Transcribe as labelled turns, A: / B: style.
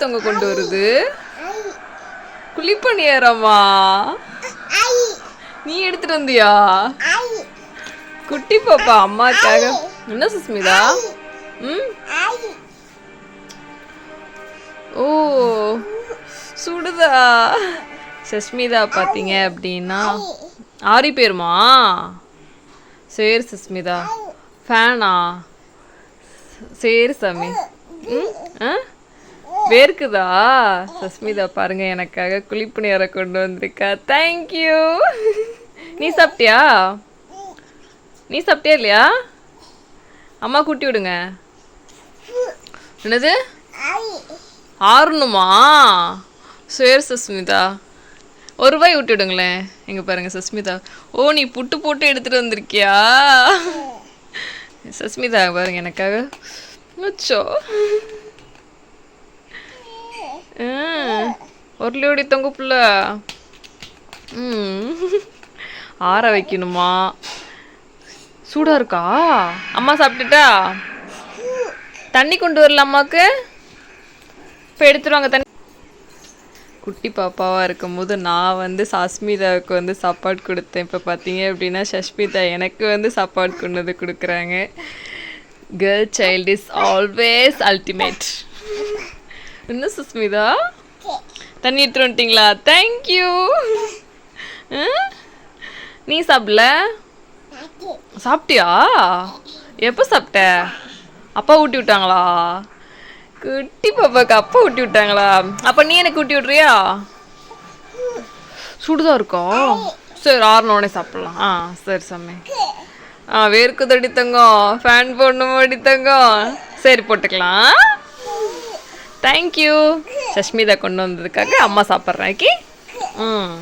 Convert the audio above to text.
A: தொங்க கொண்டு வருது? குழிப்பணியாரமா? நீ எடுத்துட்டு வந்தியா? குட்டி பாப்பா அம்மாக்காக. என்ன சுஸ்மிதா? ம், ஓ சுடுதா? சுஸ்மிதா பார்த்தீங்க அப்படின்னா ஆரி பேருமா? சரி சுஸ்மிதா. ஃபேனா? சரி சாமி. ம், ஆ, வேர்க்குதா? சுஸ்மிதா பாருங்க எனக்காக குழிப்பணியாரம் கொண்டு வந்திருக்கா. தேங்க்யூ. நீ சாப்பிட்டியா? நீ சாப்பிட்டியா இல்லையா? அம்மா கூட்டி விடுங்க. என்னது ஆறணுமா? சரி சுஸ்மிதா. ஒரு ரூபாய் விட்டு விடுங்களேன். எங்க பாருங்க சுஸ்மிதா. ஓ நீ புட்டு போட்டு எடுத்துட்டு வந்திருக்கியா? சுஸ்மிதா பாருங்க எனக்காக. அச்சோ. ஒரு லோடி தொங்க புள்ள. ம், ஆற வைக்கணுமா? சூடா இருக்கா? அம்மா சாப்பிட்டுட்டா? தண்ணி கொண்டு வரல அம்மாவுக்கு? இப்போ எடுத்துருவாங்க தண்ணி. குட்டி பாப்பாவாக இருக்கும்போது நான் வந்து சஸ்மிதாவுக்கு வந்து சாப்பாடு கொடுத்தேன். இப்போ பார்த்தீங்க அப்படின்னா சஷ்மிதா எனக்கு வந்து சாப்பாடு கொண்டு வந்து கொடுக்குறாங்க. Girl child is always ultimate. என்ன சுஸ்மிதா தண்ணி எடுத்துட்டு வந்துட்டீங்களா? தேங்க்யூ. நீ சாப்பிடல? சாப்பிட்டியா? எப்போ சாப்பிட்ட? அப்பா ஊட்டி விட்டாங்களா? குட்டி பாப்பாக்கு அப்பா ஊட்டி விட்டாங்களா? அப்போ நீ எனக்கு ஊட்டி விட்றியா? சுடுதான் இருக்கா? சரி ஆறுனோடனே சாப்பிட்லாம். ஆ சரி சாமி. வேர்க்குதடி தங்கம். ஃபேன் போடணுமாடி தங்கம்? சரி போட்டுக்கலாம். தேங்க்யூ. சஷ்மிதா கொண்டு வந்ததுக்காக அம்மா சாப்பிட்றேன். ஓகே. ம்.